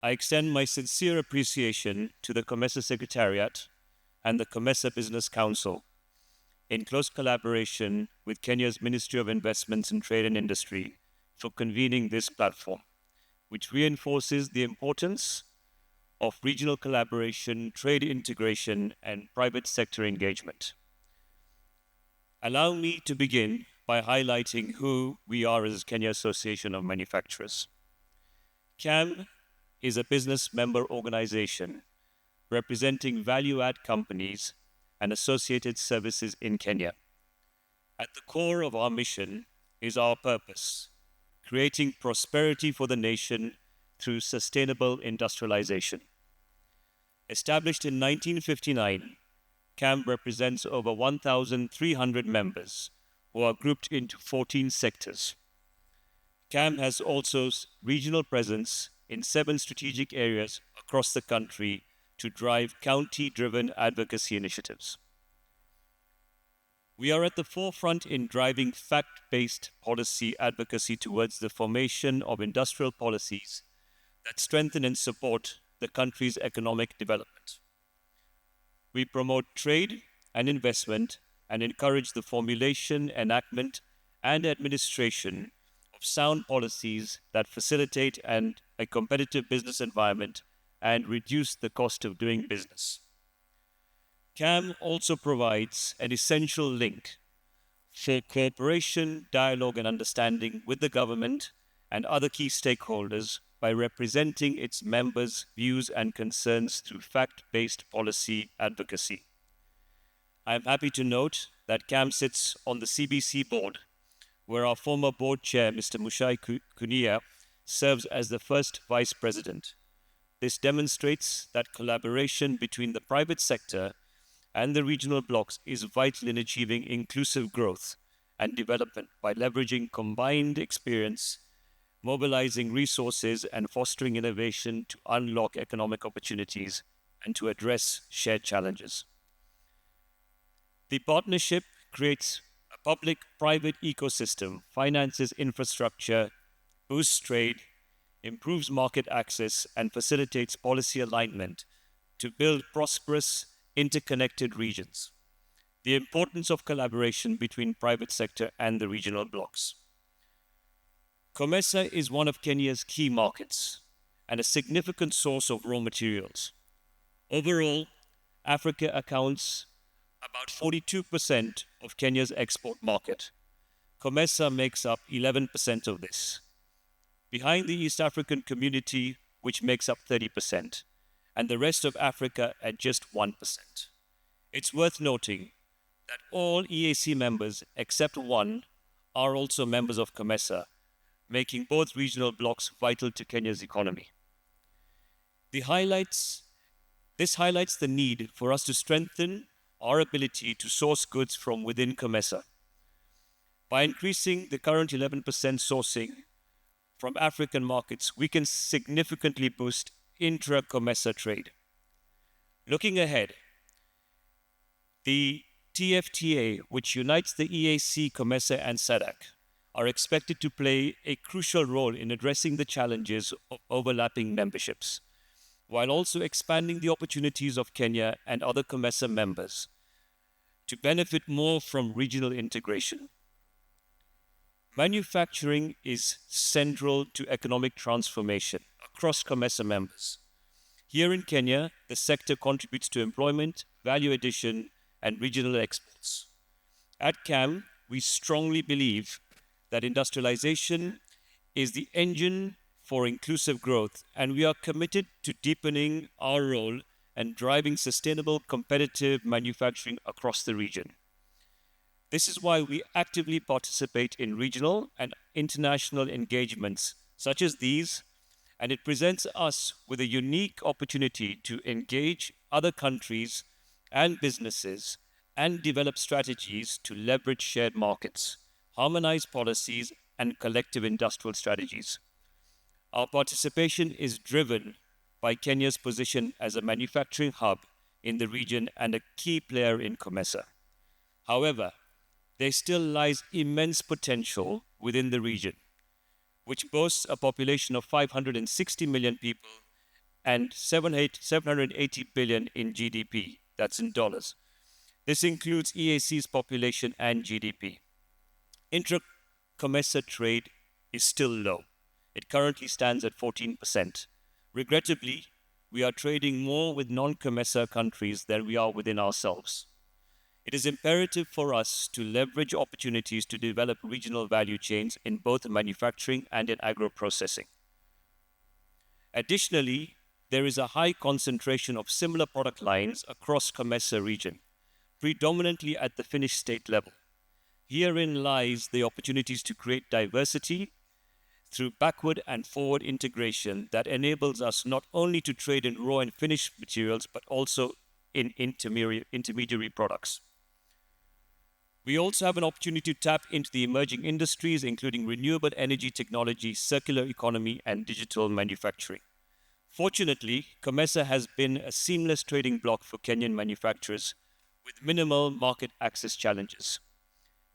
I extend my sincere appreciation to the Comesa Secretariat and the Comesa Business Council, in close collaboration with Kenya's Ministry of Investments in Trade and Industry, for convening this platform, which reinforces the importance of regional collaboration, trade integration, and private sector engagement. Allow me to begin by highlighting who we are as Kenya Association of Manufacturers. KAM is a business member organization representing value-add companies and associated services in Kenya. At the core of our mission is our purpose: creating prosperity for the nation through sustainable industrialization. Established in 1959, KAM represents over 1,300 members who are grouped into 14 sectors. KAM has also regional presence in 7 strategic areas across the country to drive county-driven advocacy initiatives. We are at the forefront in driving fact-based policy advocacy towards the formation of industrial policies that strengthen and support the country's economic development. We promote trade and investment and encourage the formulation, enactment, and administration of sound policies that facilitate a competitive business environment and reduce the cost of doing business. KAM also provides an essential link for cooperation, dialogue, and understanding with the government and other key stakeholders by representing its members' views and concerns through fact-based policy advocacy. I am happy to note that KAM sits on the CBC board, where our former board chair, Mr. Mushai Kunia, serves as the first vice president. This demonstrates that collaboration between the private sector and the regional blocs is vital in achieving inclusive growth and development by leveraging combined experience, mobilizing resources, and fostering innovation to unlock economic opportunities and to address shared challenges. The partnership creates a public-private ecosystem, finances infrastructure, boosts trade, improves market access, and facilitates policy alignment to build prosperous, interconnected regions. The importance of collaboration between private sector and the regional blocs. Comesa is one of Kenya's key markets and a significant source of raw materials. Overall, Africa accounts about 42% of Kenya's export market. Comesa makes up 11% of this, behind the East African community, which makes up 30%, and the rest of Africa at just 1%. It's worth noting that all EAC members, except one, are also members of Comesa, making both regional blocs vital to Kenya's economy. This highlights the need for us to strengthen our ability to source goods from within Comesa. By increasing the current 11% sourcing from African markets, we can significantly boost intra-Comesa trade. Looking ahead, the TFTA, which unites the EAC, Comesa, and SADC, are expected to play a crucial role in addressing the challenges of overlapping memberships, while also expanding the opportunities of Kenya and other Comesa members to benefit more from regional integration. Manufacturing is central to economic transformation across Comesa members. Here in Kenya, the sector contributes to employment, value addition, and regional exports. At KAM, we strongly believe that industrialization is the engine for inclusive growth, and we are committed to deepening our role and driving sustainable, competitive manufacturing across the region. This is why we actively participate in regional and international engagements such as these, and it presents us with a unique opportunity to engage other countries and businesses and develop strategies to leverage shared markets, harmonize policies, and collective industrial strategies. Our participation is driven by Kenya's position as a manufacturing hub in the region and a key player in Comesa. However, there still lies immense potential within the region, which boasts a population of 560 million people and 780 billion in GDP. That's in dollars. This includes EAC's population and GDP. Intra-Comesa trade is still low. It currently stands at 14%. Regrettably, we are trading more with non-Comesa countries than we are within ourselves. It is imperative for us to leverage opportunities to develop regional value chains in both manufacturing and in agro-processing. Additionally, there is a high concentration of similar product lines across Comesa region, predominantly at the finished state level. Herein lies the opportunities to create diversity through backward and forward integration that enables us not only to trade in raw and finished materials, but also in intermediary products. We also have an opportunity to tap into the emerging industries, including renewable energy technology, circular economy, and digital manufacturing. Fortunately, Comesa has been a seamless trading bloc for Kenyan manufacturers with minimal market access challenges.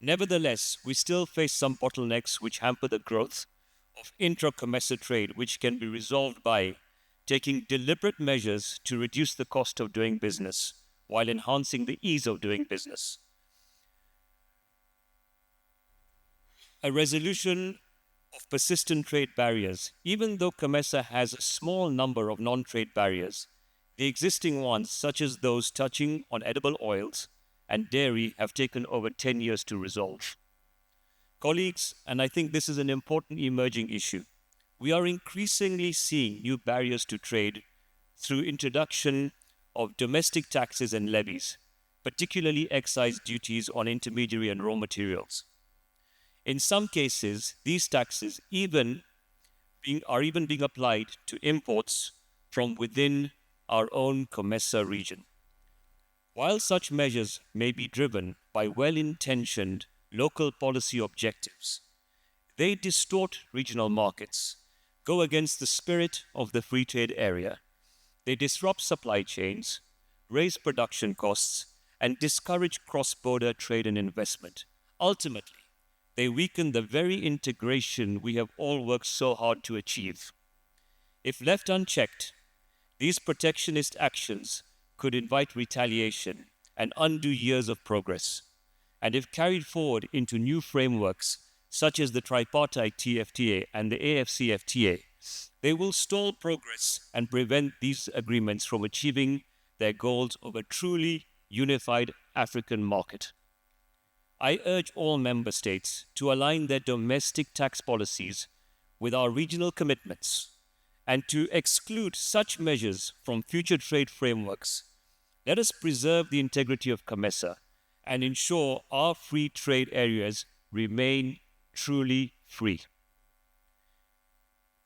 Nevertheless, we still face some bottlenecks which hamper the growth of intra-Comesa trade, which can be resolved by taking deliberate measures to reduce the cost of doing business while enhancing the ease of doing business. A resolution of persistent trade barriers. Even though Comesa has a small number of non-trade barriers, the existing ones, such as those touching on edible oils and dairy, have taken over 10 years to resolve. Colleagues, and I think this is an important emerging issue, we are increasingly seeing new barriers to trade through introduction of domestic taxes and levies, particularly excise duties on intermediary and raw materials. In some cases, these taxes are even being applied to imports from within our own Comesa region. While such measures may be driven by well-intentioned local policy objectives, they distort regional markets, go against the spirit of the free trade area. They disrupt supply chains, raise production costs, and discourage cross-border trade and investment. Ultimately, they weaken the very integration we have all worked so hard to achieve. If left unchecked, these protectionist actions could invite retaliation and undo years of progress. And if carried forward into new frameworks, such as the tripartite TFTA and the AFCFTA, they will stall progress and prevent these agreements from achieving their goals of a truly unified African market. I urge all member states to align their domestic tax policies with our regional commitments and to exclude such measures from future trade frameworks. Let us preserve the integrity of Comesa and ensure our free trade areas remain truly free.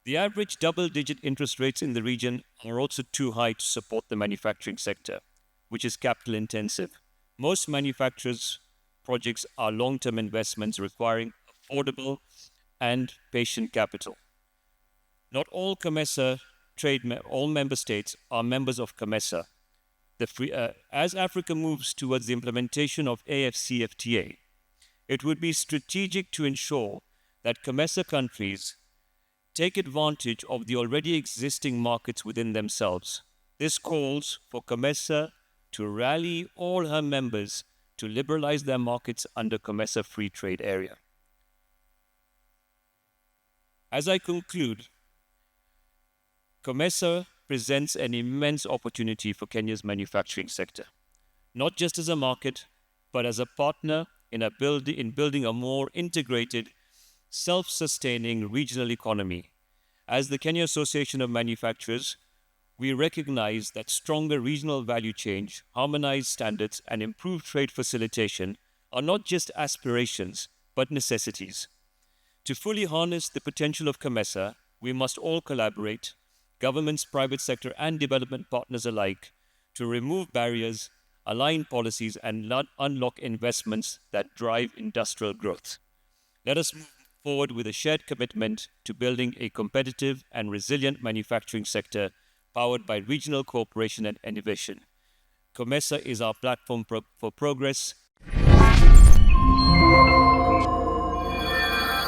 The average double-digit interest rates in the region are also too high to support the manufacturing sector, which is capital intensive. Most manufacturers' projects are long-term investments requiring affordable and patient capital. Not all all member states are members of Comesa. As Africa moves towards the implementation of AFCFTA, it would be strategic to ensure that Comesa countries take advantage of the already existing markets within themselves. This calls for Comesa to rally all her members to liberalize their markets under Comesa Free Trade Area. As I conclude, Comesa presents an immense opportunity for Kenya's manufacturing sector, not just as a market, but as a partner in building a more integrated, self-sustaining regional economy. As the Kenya Association of Manufacturers, we recognize that stronger regional value chain, harmonized standards, and improved trade facilitation are not just aspirations, but necessities. To fully harness the potential of Comesa, we must all collaborate, governments, private sector, and development partners alike, to remove barriers, align policies, and unlock investments that drive industrial growth. Let us move forward with a shared commitment to building a competitive and resilient manufacturing sector powered by regional cooperation and innovation. Comesa is our platform for progress,